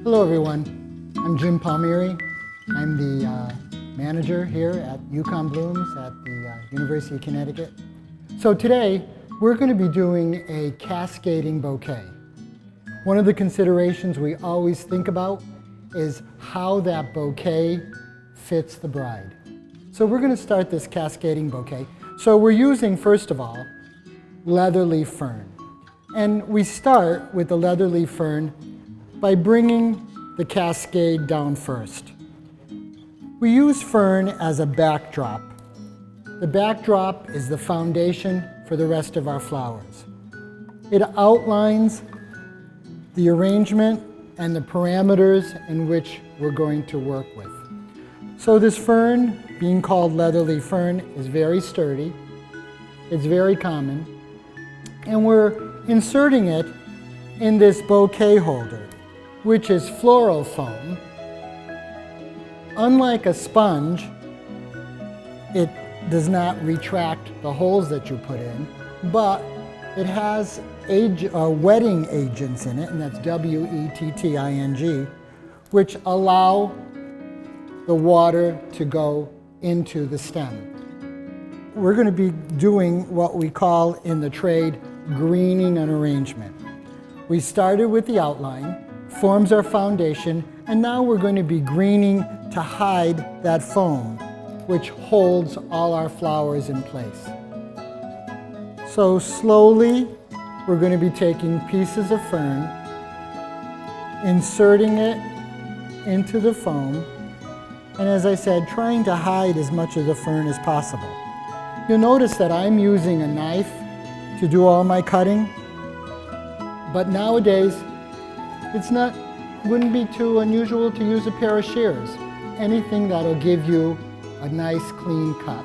Hello everyone, I'm Jim Palmieri. I'm the manager here at UConn Blooms at the University of Connecticut. So today we're going to be doing a cascading bouquet. One of the considerations we always think about is how that bouquet fits the bride. So we're going to start this cascading bouquet. So we're using, first of all, leatherleaf fern. And we start with the leatherleaf fern by bringing the cascade down first. We use fern as a backdrop. The backdrop is the foundation for the rest of our flowers. It outlines the arrangement and the parameters in which we're going to work with. So this fern, being called leatherleaf fern, is very sturdy. It's very common. And we're inserting it in this bouquet holder, which is floral foam. Unlike a sponge, it does not retract the holes that you put in, but it has wetting agents in it, and that's W-E-T-T-I-N-G, which allow the water to go into the stem. We're going to be doing what we call in the trade greening an arrangement. We started with the outline, forms our foundation, and now we're going to be greening to hide that foam, which holds all our flowers in place. So slowly, we're going to be taking pieces of fern, inserting it into the foam, and as I said, trying to hide as much of the fern as possible. You'll notice that I'm using a knife to do all my cutting, but nowadays, wouldn't be too unusual to use a pair of shears. Anything that'll give you a nice clean cut.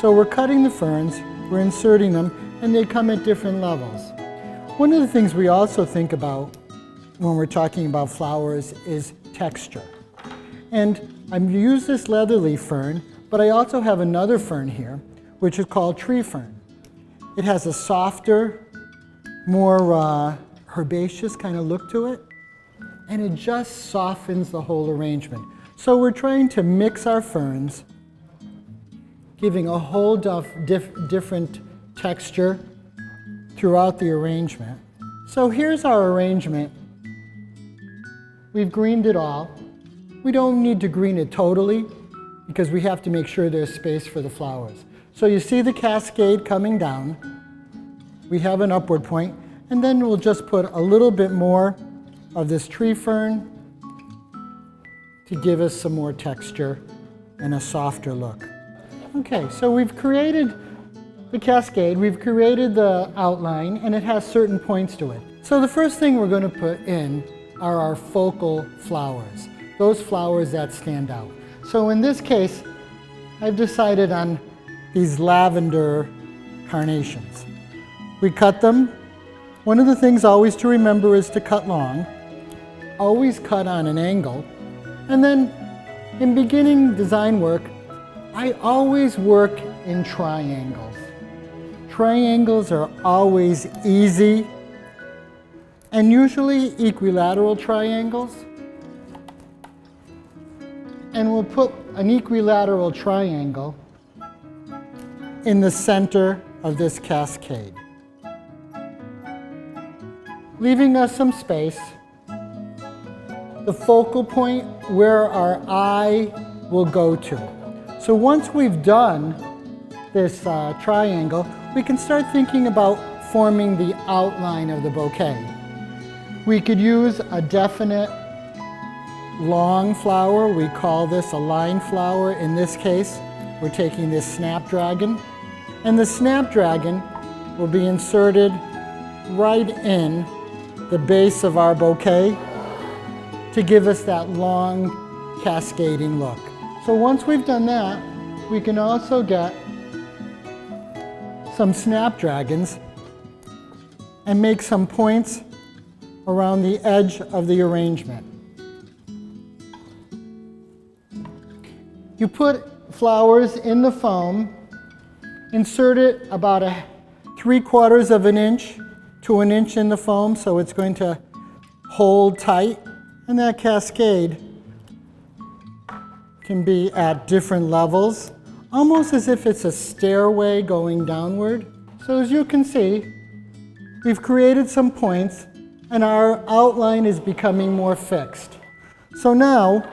So we're cutting the ferns, we're inserting them, and they come at different levels. One of the things we also think about when we're talking about flowers is texture. And I've used this leatherleaf fern, but I also have another fern here, which is called tree fern. It has a softer, more herbaceous kind of look to it, and it just softens the whole arrangement. So we're trying to mix our ferns, giving a whole different texture throughout the arrangement. So here's our arrangement. We've greened it all. We don't need to green it totally because we have to make sure there's space for the flowers. So you see the cascade coming down. We have an upward point, and then we'll just put a little bit more of this tree fern to give us some more texture and a softer look. Okay, so we've created the cascade, we've created the outline, and it has certain points to it. So the first thing we're going to put in are our focal flowers, those flowers that stand out. So in this case, I've decided on these lavender carnations. We cut them. One of the things always to remember is to cut long. Always cut on an angle. And then in beginning design work, I always work in triangles. Triangles are always easy, and usually equilateral triangles. And we'll put an equilateral triangle in the center of this cascade, leaving us some space. The focal point where our eye will go to. So once we've done this triangle, we can start thinking about forming the outline of the bouquet. We could use a definite long flower. We call this a line flower. In this case, we're taking this snapdragon. And the snapdragon will be inserted right in the base of our bouquet to give us that long cascading look. So once we've done that, we can also get some snapdragons and make some points around the edge of the arrangement. You put flowers in the foam, insert it about 3/4 of an inch to an inch in the foam, so it's going to hold tight And that cascade can be at different levels, almost as if it's a stairway going downward. So as you can see, we've created some points and our outline is becoming more fixed. So now,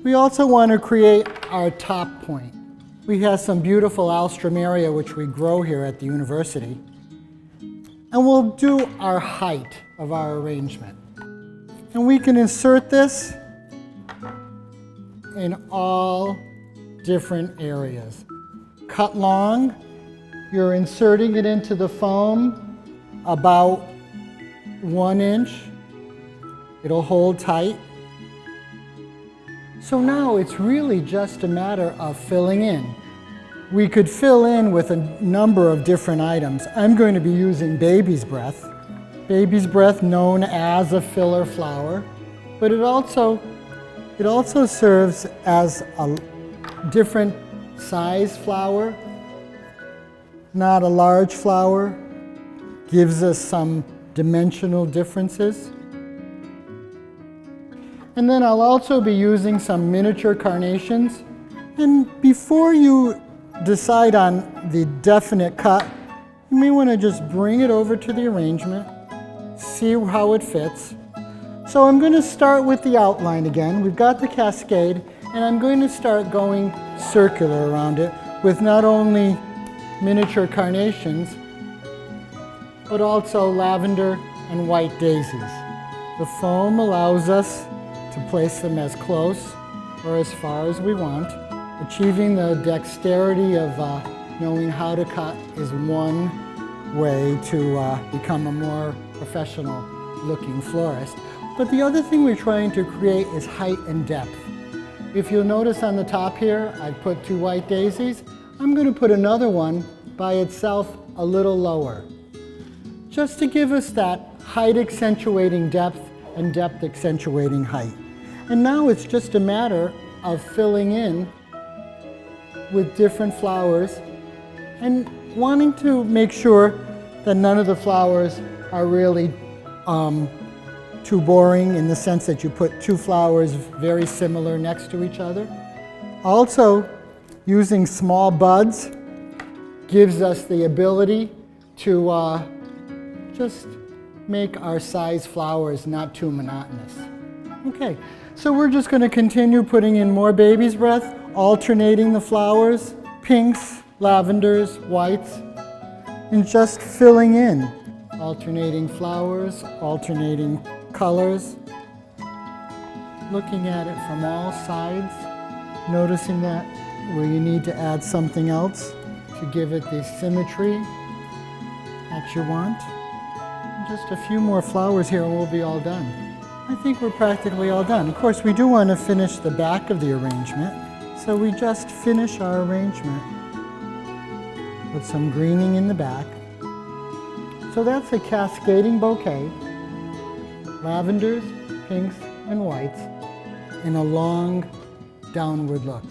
we also want to create our top point. We have some beautiful alstroemeria which we grow here at the university. And we'll do our height of our arrangement. And we can insert this in all different areas. Cut long, you're inserting it into the foam about 1 inch. It'll hold tight. So now it's really just a matter of filling in. We could fill in with a number of different items. I'm going to be using baby's breath. Baby's breath, known as a filler flower, but it also serves as a different size flower, not a large flower, gives us some dimensional differences. And then I'll also be using some miniature carnations. And before you decide on the definite cut, you may want to just bring it over to the arrangement, see how it fits. So I'm going to start with the outline again. We've got the cascade, and I'm going to start going circular around it with not only miniature carnations, but also lavender and white daisies. The foam allows us to place them as close or as far as we want. Achieving the dexterity of knowing how to cut is one way to become a more professional looking florist. But the other thing we're trying to create is height and depth. If you'll notice on the top here, I've put 2 white daisies. I'm going to put another one by itself a little lower, just to give us that height accentuating depth and depth accentuating height. And now it's just a matter of filling in with different flowers and wanting to make sure that none of the flowers are really too boring in the sense that you put 2 flowers very similar next to each other. Also, using small buds gives us the ability to just make our size flowers not too monotonous. Okay, so we're just going to continue putting in more baby's breath, alternating the flowers, pinks, lavenders, whites, and just filling in. Alternating flowers, alternating colors, looking at it from all sides, noticing that where you need to add something else to give it the symmetry that you want. Just a few more flowers here and we'll be all done. I think we're practically all done. Of course, we do want to finish the back of the arrangement, so we just finish our arrangement with some greening in the back. So that's a cascading bouquet, lavenders, pinks, and whites in a long downward look.